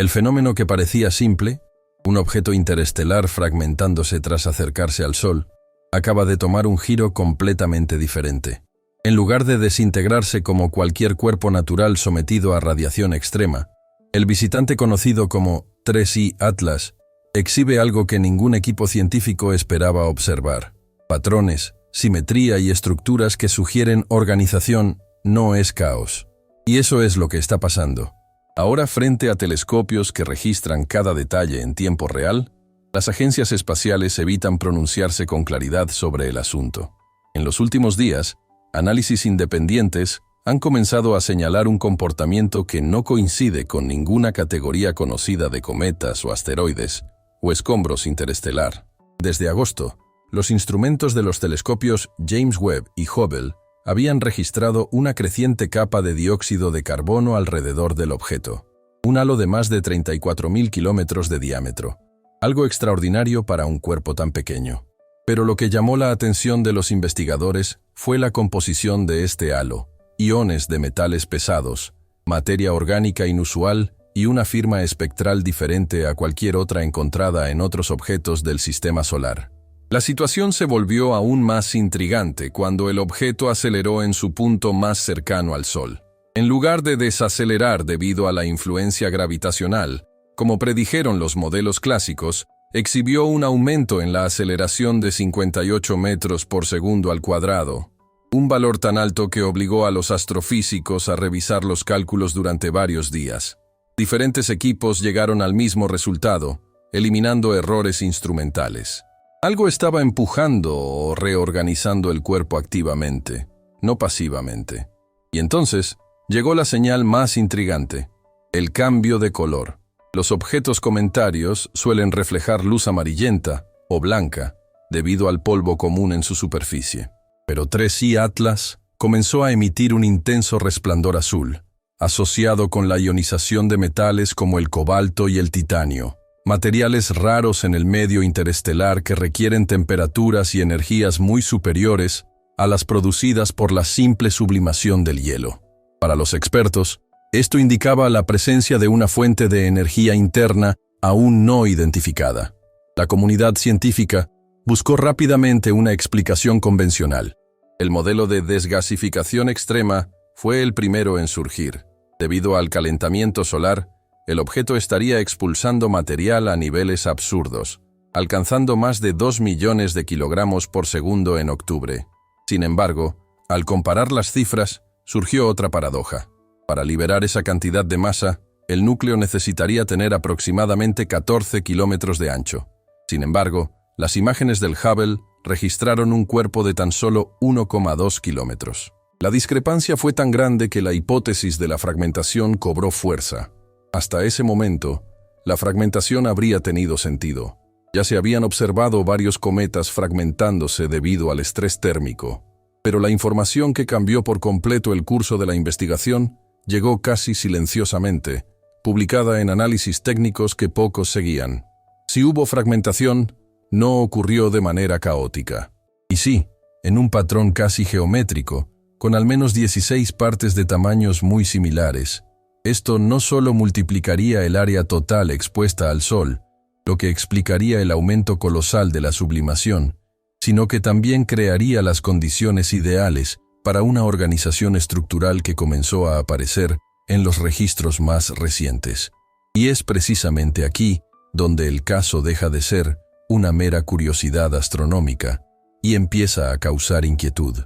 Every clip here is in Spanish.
El fenómeno que parecía simple, un objeto interestelar fragmentándose tras acercarse al Sol, acaba de tomar un giro completamente diferente. En lugar de desintegrarse como cualquier cuerpo natural sometido a radiación extrema, el visitante conocido como 3I Atlas exhibe algo que ningún equipo científico esperaba observar: patrones, simetría y estructuras que sugieren organización, no es caos. Y eso es lo que está pasando. Ahora, frente a telescopios que registran cada detalle en tiempo real, las agencias espaciales evitan pronunciarse con claridad sobre el asunto. En los últimos días, análisis independientes han comenzado a señalar un comportamiento que no coincide con ninguna categoría conocida de cometas o asteroides o escombros interestelar. Desde agosto, los instrumentos de los telescopios James Webb y Hubble habían registrado una creciente capa de dióxido de carbono alrededor del objeto, un halo de más de 34.000 kilómetros de diámetro, algo extraordinario para un cuerpo tan pequeño. Pero lo que llamó la atención de los investigadores fue la composición de este halo: iones de metales pesados, materia orgánica inusual y una firma espectral diferente a cualquier otra encontrada en otros objetos del sistema solar. La situación se volvió aún más intrigante cuando el objeto aceleró en su punto más cercano al Sol. En lugar de desacelerar debido a la influencia gravitacional, como predijeron los modelos clásicos, exhibió un aumento en la aceleración de 58 metros por segundo al cuadrado, un valor tan alto que obligó a los astrofísicos a revisar los cálculos durante varios días. Diferentes equipos llegaron al mismo resultado, eliminando errores instrumentales. Algo estaba empujando o reorganizando el cuerpo activamente, no pasivamente. Y entonces llegó la señal más intrigante: el cambio de color. Los objetos cometarios suelen reflejar luz amarillenta o blanca debido al polvo común en su superficie. Pero 3I Atlas comenzó a emitir un intenso resplandor azul, asociado con la ionización de metales como el cobalto y el titanio, materiales raros en el medio interestelar que requieren temperaturas y energías muy superiores a las producidas por la simple sublimación del hielo. Para los expertos, esto indicaba la presencia de una fuente de energía interna aún no identificada. La comunidad científica buscó rápidamente una explicación convencional. El modelo de desgasificación extrema fue el primero en surgir. Debido al calentamiento solar, el objeto estaría expulsando material a niveles absurdos, alcanzando más de 2 millones de kilogramos por segundo en octubre. Sin embargo, al comparar las cifras, surgió otra paradoja. Para liberar esa cantidad de masa, el núcleo necesitaría tener aproximadamente 14 kilómetros de ancho. Sin embargo, las imágenes del Hubble registraron un cuerpo de tan solo 1,2 kilómetros. La discrepancia fue tan grande que la hipótesis de la fragmentación cobró fuerza. Hasta ese momento, la fragmentación habría tenido sentido. Ya se habían observado varios cometas fragmentándose debido al estrés térmico. Pero la información que cambió por completo el curso de la investigación llegó casi silenciosamente, publicada en análisis técnicos que pocos seguían. Si hubo fragmentación, no ocurrió de manera caótica. Y sí, en un patrón casi geométrico, con al menos 16 partes de tamaños muy similares. Esto no solo multiplicaría el área total expuesta al Sol, lo que explicaría el aumento colosal de la sublimación, sino que también crearía las condiciones ideales para una organización estructural que comenzó a aparecer en los registros más recientes. Y es precisamente aquí donde el caso deja de ser una mera curiosidad astronómica y empieza a causar inquietud.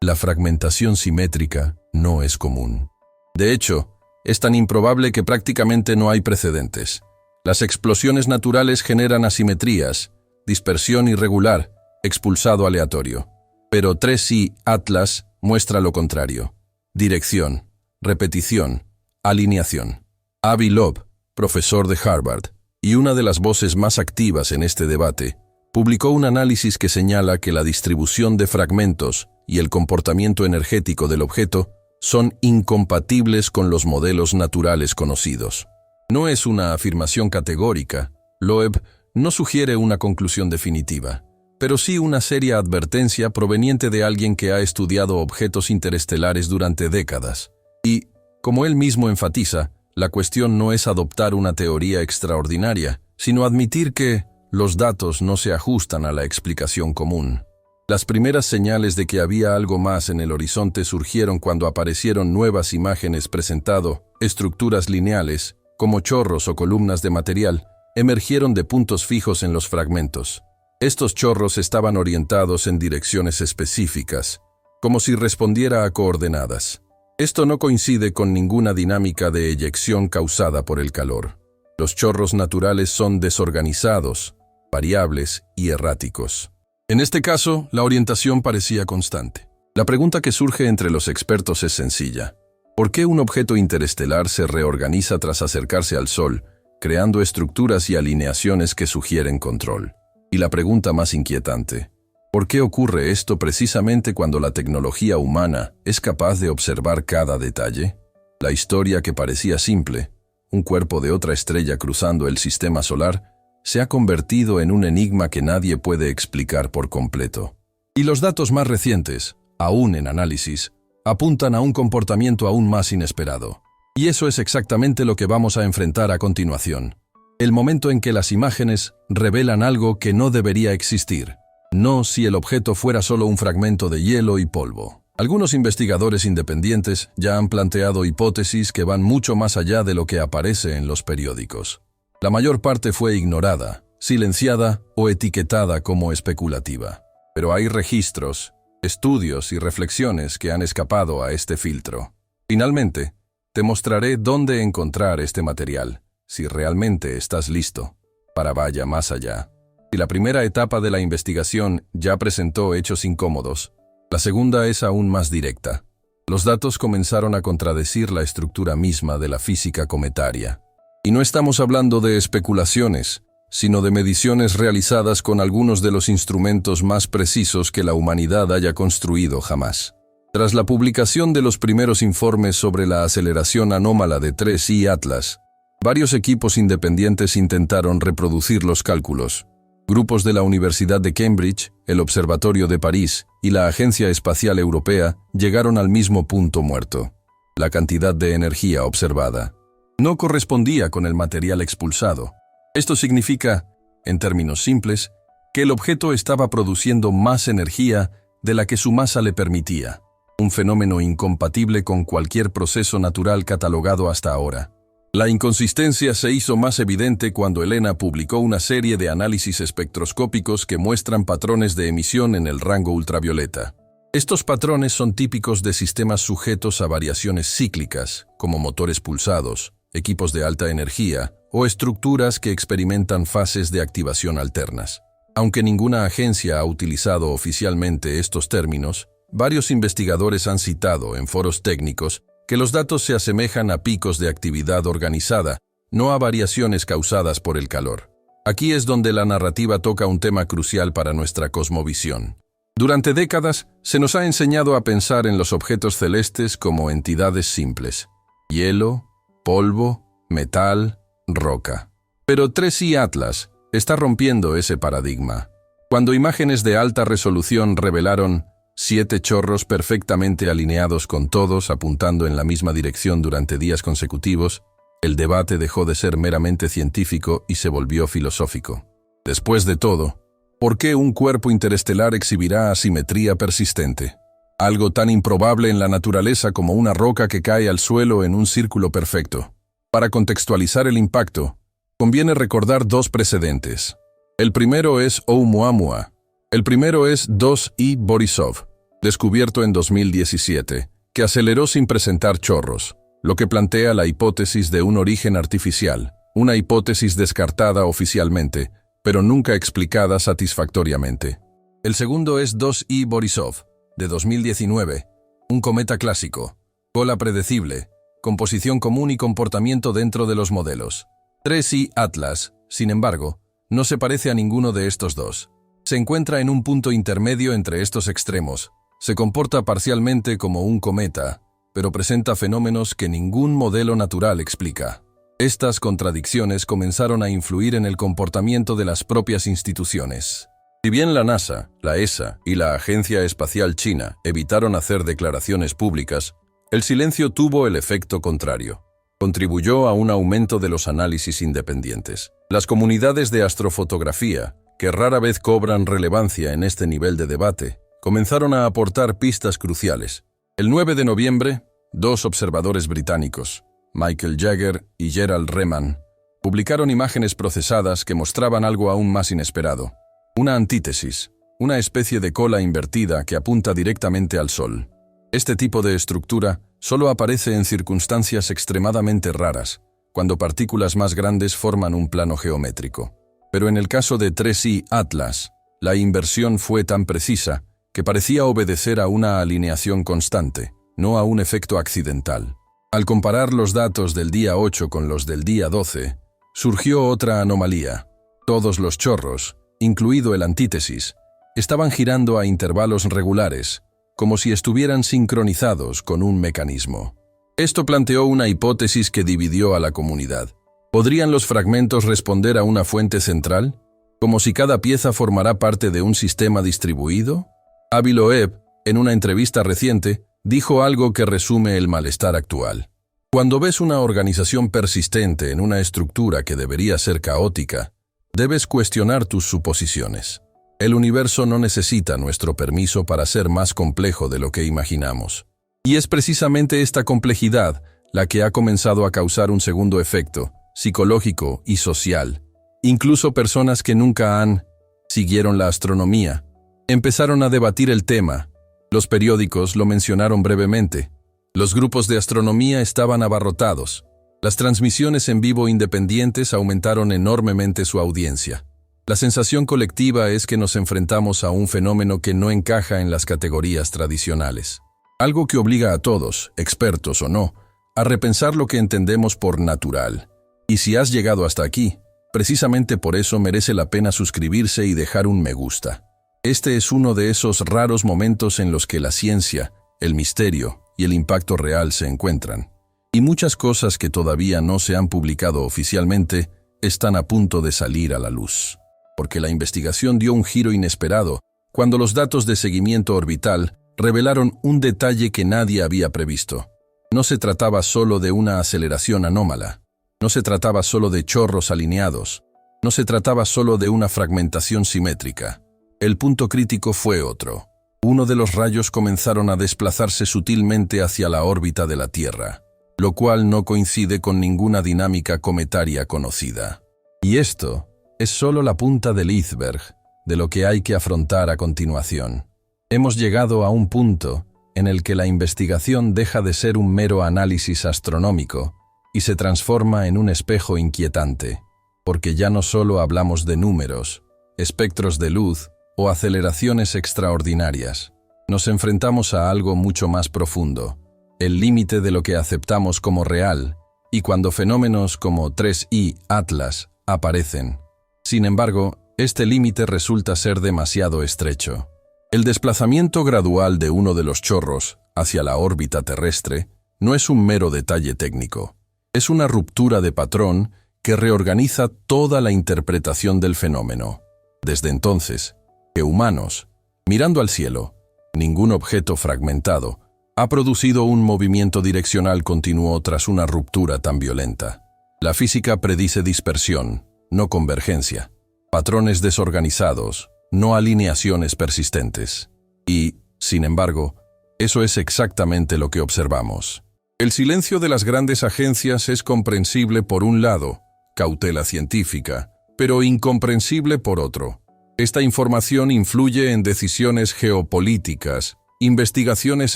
La fragmentación simétrica no es común. De hecho, es tan improbable que prácticamente no hay precedentes. Las explosiones naturales generan asimetrías, dispersión irregular, expulsado aleatorio. Pero 3I Atlas muestra lo contrario: dirección, repetición, alineación. Avi Loeb, profesor de Harvard, y una de las voces más activas en este debate, publicó un análisis que señala que la distribución de fragmentos y el comportamiento energético del objeto son incompatibles con los modelos naturales conocidos. No es una afirmación categórica. Loeb no sugiere una conclusión definitiva, pero sí una seria advertencia proveniente de alguien que ha estudiado objetos interestelares durante décadas. Y, como él mismo enfatiza, La cuestión no es adoptar una teoría extraordinaria, sino admitir que los datos no se ajustan a la explicación común. Las primeras señales de que había algo más en el horizonte surgieron cuando aparecieron nuevas imágenes presentando estructuras lineales, como chorros o columnas de material, emergieron de puntos fijos en los fragmentos. Estos chorros estaban orientados en direcciones específicas, como si respondiera a coordenadas. Esto no coincide con ninguna dinámica de eyección causada por el calor. Los chorros naturales son desorganizados, variables y erráticos. En este caso, la orientación parecía constante. La pregunta que surge entre los expertos es sencilla. ¿Por qué un objeto interestelar se reorganiza tras acercarse al Sol, creando estructuras y alineaciones que sugieren control? Y la pregunta más inquietante, ¿por qué ocurre esto precisamente cuando la tecnología humana es capaz de observar cada detalle? La historia que parecía simple, un cuerpo de otra estrella cruzando el sistema solar, se ha convertido en un enigma que nadie puede explicar por completo. Y los datos más recientes, aún en análisis, apuntan a un comportamiento aún más inesperado. Y eso es exactamente lo que vamos a enfrentar a continuación. El momento en que las imágenes revelan algo que no debería existir. No si el objeto fuera solo un fragmento de hielo y polvo. Algunos investigadores independientes ya han planteado hipótesis que van mucho más allá de lo que aparece en los periódicos. La mayor parte fue ignorada, silenciada o etiquetada como especulativa. Pero hay registros, estudios y reflexiones que han escapado a este filtro. Finalmente, te mostraré dónde encontrar este material, si realmente estás listo, para vaya más allá. Si la primera etapa de la investigación ya presentó hechos incómodos, la segunda es aún más directa. Los datos comenzaron a contradecir la estructura misma de la física cometaria. Y no estamos hablando de especulaciones, sino de mediciones realizadas con algunos de los instrumentos más precisos que la humanidad haya construido jamás. Tras la publicación de los primeros informes sobre la aceleración anómala de 3I Atlas, varios equipos independientes intentaron reproducir los cálculos. Grupos de la Universidad de Cambridge, el Observatorio de París y la Agencia Espacial Europea llegaron al mismo punto muerto. La cantidad de energía observada no correspondía con el material expulsado. Esto significa, en términos simples, que el objeto estaba produciendo más energía de la que su masa le permitía, un fenómeno incompatible con cualquier proceso natural catalogado hasta ahora. La inconsistencia se hizo más evidente cuando Helena publicó una serie de análisis espectroscópicos que muestran patrones de emisión en el rango ultravioleta. Estos patrones son típicos de sistemas sujetos a variaciones cíclicas, como motores pulsados, equipos de alta energía o estructuras que experimentan fases de activación alternas. Aunque ninguna agencia ha utilizado oficialmente estos términos, varios investigadores han citado en foros técnicos que los datos se asemejan a picos de actividad organizada, no a variaciones causadas por el calor. Aquí es donde la narrativa toca un tema crucial para nuestra cosmovisión. Durante décadas, se nos ha enseñado a pensar en los objetos celestes como entidades simples: hielo, polvo, metal, roca. Pero 3I Atlas está rompiendo ese paradigma. Cuando imágenes de alta resolución revelaron 7 chorros perfectamente alineados con todos apuntando en la misma dirección durante días consecutivos, el debate dejó de ser meramente científico y se volvió filosófico. Después de todo, ¿por qué un cuerpo interestelar exhibirá asimetría persistente? Algo tan improbable en la naturaleza como una roca que cae al suelo en un círculo perfecto. Para contextualizar el impacto, conviene recordar 2 precedentes. El primero es Oumuamua. El primero es 2I Borisov, descubierto en 2017, que aceleró sin presentar chorros, lo que plantea la hipótesis de un origen artificial, una hipótesis descartada oficialmente, pero nunca explicada satisfactoriamente. El segundo es 2I Borisov, de 2019, un cometa clásico, cola predecible, composición común y comportamiento dentro de los modelos. 3I Atlas, sin embargo, no se parece a ninguno de estos dos. Se encuentra en un punto intermedio entre estos extremos. Se comporta parcialmente como un cometa, pero presenta fenómenos que ningún modelo natural explica. Estas contradicciones comenzaron a influir en el comportamiento de las propias instituciones. Si bien la NASA, la ESA y la Agencia Espacial China evitaron hacer declaraciones públicas, el silencio tuvo el efecto contrario. contribuyó a un aumento de los análisis independientes. Las comunidades de astrofotografía, que rara vez cobran relevancia en este nivel de debate, comenzaron a aportar pistas cruciales. El 9 de noviembre, dos observadores británicos, Michael Jagger y Gerald Reman, publicaron imágenes procesadas que mostraban algo aún más inesperado. Una antítesis, una especie de cola invertida que apunta directamente al Sol. Este tipo de estructura solo aparece en circunstancias extremadamente raras, cuando partículas más grandes forman un plano geométrico. Pero en el caso de 3I Atlas, la inversión fue tan precisa que parecía obedecer a una alineación constante, no a un efecto accidental. Al comparar los datos del día 8 con los del día 12, surgió otra anomalía. Todos los chorros, incluido el antítesis, estaban girando a intervalos regulares, como si estuvieran sincronizados con un mecanismo. Esto planteó una hipótesis que dividió a la comunidad. ¿Podrían los fragmentos responder a una fuente central? ¿Como si cada pieza formará parte de un sistema distribuido? Avi Loeb, en una entrevista reciente, dijo algo que resume el malestar actual. Cuando ves una organización persistente en una estructura que debería ser caótica, debes cuestionar tus suposiciones. El universo no necesita nuestro permiso para ser más complejo de lo que imaginamos. Y es precisamente esta complejidad la que ha comenzado a causar un segundo efecto, psicológico y social. Incluso personas que nunca siguieron la astronomía, empezaron a debatir el tema. Los periódicos lo mencionaron brevemente. Los grupos de astronomía estaban abarrotados. Las transmisiones en vivo independientes aumentaron enormemente su audiencia. La sensación colectiva es que nos enfrentamos a un fenómeno que no encaja en las categorías tradicionales. Algo que obliga a todos, expertos o no, a repensar lo que entendemos por natural. Y si has llegado hasta aquí, precisamente por eso merece la pena suscribirse y dejar un me gusta. Este es uno de esos raros momentos en los que la ciencia, el misterio y el impacto real se encuentran. Y muchas cosas que todavía no se han publicado oficialmente están a punto de salir a la luz. Porque la investigación dio un giro inesperado cuando los datos de seguimiento orbital revelaron un detalle que nadie había previsto. No se trataba solo de una aceleración anómala. No se trataba solo de chorros alineados. No se trataba solo de una fragmentación simétrica. El punto crítico fue otro. Uno de los rayos comenzaron a desplazarse sutilmente hacia la órbita de la Tierra, lo cual no coincide con ninguna dinámica cometaria conocida. Y esto es solo la punta del iceberg de lo que hay que afrontar a continuación. Hemos llegado a un punto en el que la investigación deja de ser un mero análisis astronómico y se transforma en un espejo inquietante, porque ya no solo hablamos de números, espectros de luz o aceleraciones extraordinarias. Nos enfrentamos a algo mucho más profundo, el límite de lo que aceptamos como real, y cuando fenómenos como 3I Atlas aparecen. Sin embargo, este límite resulta ser demasiado estrecho. El desplazamiento gradual de uno de los chorros hacia la órbita terrestre no es un mero detalle técnico. Es una ruptura de patrón que reorganiza toda la interpretación del fenómeno. Desde entonces, que humanos, mirando al cielo, ningún objeto fragmentado ha producido un movimiento direccional continuo tras una ruptura tan violenta. La física predice dispersión, no convergencia, patrones desorganizados, no alineaciones persistentes. Y, sin embargo, eso es exactamente lo que observamos. El silencio de las grandes agencias es comprensible por un lado, cautela científica, pero incomprensible por otro. Esta información influye en decisiones geopolíticas, investigaciones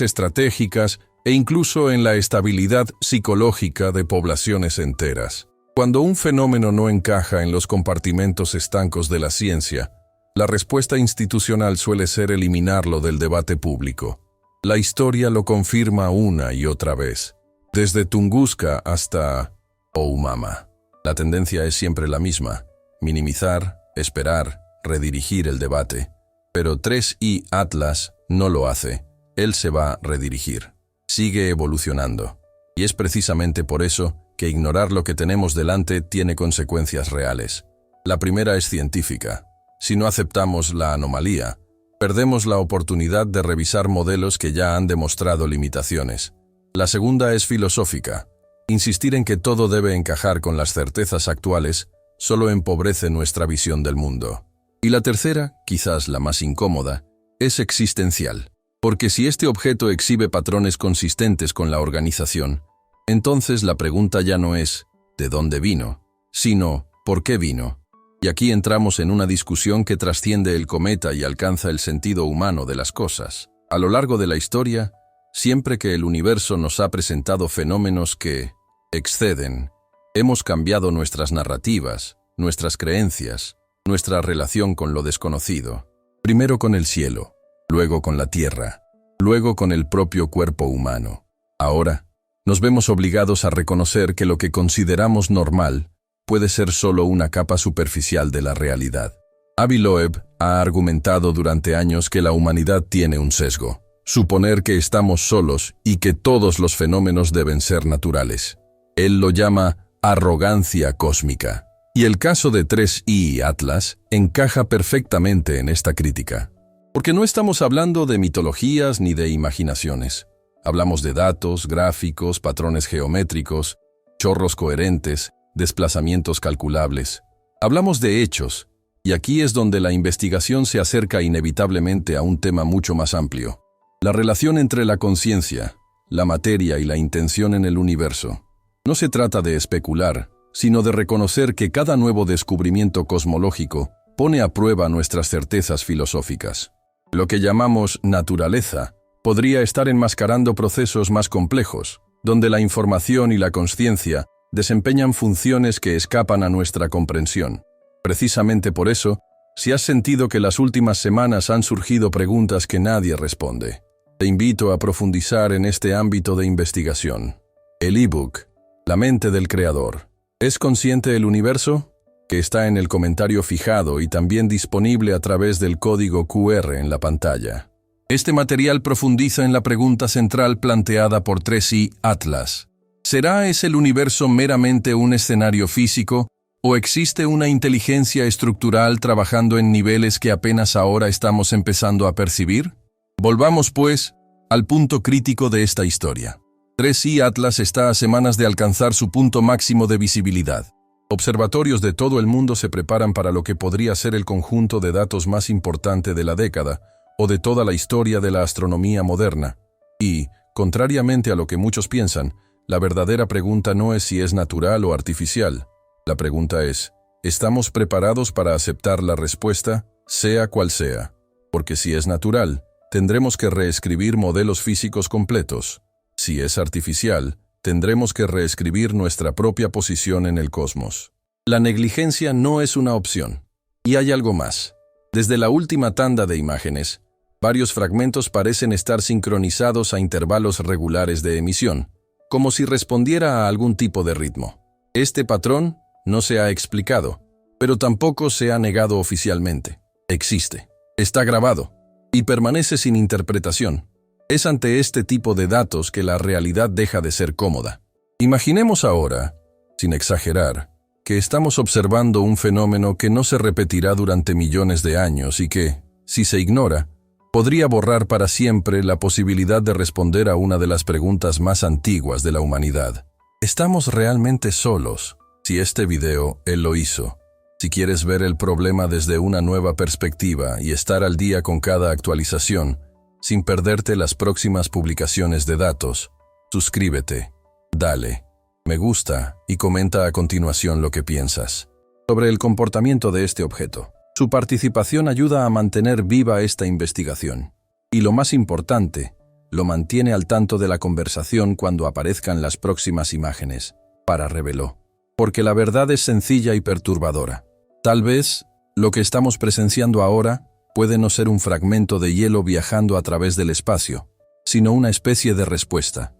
estratégicas e incluso en la estabilidad psicológica de poblaciones enteras. Cuando un fenómeno no encaja en los compartimentos estancos de la ciencia, la respuesta institucional suele ser eliminarlo del debate público. La historia lo confirma una y otra vez. Desde Tunguska hasta Oumuamua. La tendencia es siempre la misma: minimizar, esperar, redirigir el debate. Pero 3I Atlas no lo hace. Él se va a redirigir. Sigue evolucionando. Y es precisamente por eso que ignorar lo que tenemos delante tiene consecuencias reales. La primera es científica. Si no aceptamos la anomalía, perdemos la oportunidad de revisar modelos que ya han demostrado limitaciones. La segunda es filosófica. Insistir en que todo debe encajar con las certezas actuales solo empobrece nuestra visión del mundo. Y la tercera, quizás la más incómoda, es existencial. Porque si este objeto exhibe patrones consistentes con la organización, entonces la pregunta ya no es ¿de dónde vino?, sino ¿por qué vino? Y aquí entramos en una discusión que trasciende el cometa y alcanza el sentido humano de las cosas. A lo largo de la historia, siempre que el universo nos ha presentado fenómenos que exceden, hemos cambiado nuestras narrativas, nuestras creencias, nuestra relación con lo desconocido. Primero con el cielo, luego con la tierra, luego con el propio cuerpo humano. Ahora, nos vemos obligados a reconocer que lo que consideramos normal puede ser solo una capa superficial de la realidad. Avi Loeb ha argumentado durante años que la humanidad tiene un sesgo: suponer que estamos solos y que todos los fenómenos deben ser naturales. Él lo llama arrogancia cósmica. Y el caso de 3I Atlas encaja perfectamente en esta crítica. Porque no estamos hablando de mitologías ni de imaginaciones. Hablamos de datos, gráficos, patrones geométricos, chorros coherentes, desplazamientos calculables. Hablamos de hechos, y aquí es donde la investigación se acerca inevitablemente a un tema mucho más amplio: la relación entre la conciencia, la materia y la intención en el universo. No se trata de especular, sino de reconocer que cada nuevo descubrimiento cosmológico pone a prueba nuestras certezas filosóficas. Lo que llamamos naturaleza podría estar enmascarando procesos más complejos, donde la información y la consciencia desempeñan funciones que escapan a nuestra comprensión. Precisamente por eso, si has sentido que las últimas semanas han surgido preguntas que nadie responde, te invito a profundizar en este ámbito de investigación. El ebook, La mente del creador. ¿Es consciente el universo?, que está en el comentario fijado y también disponible a través del código QR en la pantalla. Este material profundiza en la pregunta central planteada por 3I Atlas. ¿Será el universo meramente un escenario físico o existe una inteligencia estructural trabajando en niveles que apenas ahora estamos empezando a percibir? Volvamos, pues, al punto crítico de esta historia. 3I Atlas está a semanas de alcanzar su punto máximo de visibilidad. Observatorios de todo el mundo se preparan para lo que podría ser el conjunto de datos más importante de la década o de toda la historia de la astronomía moderna. Y, contrariamente a lo que muchos piensan, la verdadera pregunta no es si es natural o artificial. La pregunta es, ¿estamos preparados para aceptar la respuesta, sea cual sea? Porque si es natural, tendremos que reescribir modelos físicos completos. Si es artificial, tendremos que reescribir nuestra propia posición en el cosmos. La negligencia no es una opción. Y hay algo más. Desde la última tanda de imágenes, varios fragmentos parecen estar sincronizados a intervalos regulares de emisión, como si respondiera a algún tipo de ritmo. Este patrón no se ha explicado, pero tampoco se ha negado oficialmente. Existe, está grabado y permanece sin interpretación. Es ante este tipo de datos que la realidad deja de ser cómoda. Imaginemos ahora, sin exagerar, que estamos observando un fenómeno que no se repetirá durante millones de años y que, si se ignora, podría borrar para siempre la posibilidad de responder a una de las preguntas más antiguas de la humanidad. ¿Estamos realmente solos? Si este video él lo hizo. Si quieres ver el problema desde una nueva perspectiva y estar al día con cada actualización, sin perderte las próximas publicaciones de datos, suscríbete, dale me gusta y comenta a continuación lo que piensas sobre el comportamiento de este objeto. Su participación ayuda a mantener viva esta investigación. Y lo más importante, lo mantiene al tanto de la conversación cuando aparezcan las próximas imágenes. Para reveló. Porque la verdad es sencilla y perturbadora. Tal vez, lo que estamos presenciando ahora puede no ser un fragmento de hielo viajando a través del espacio, sino una especie de respuesta.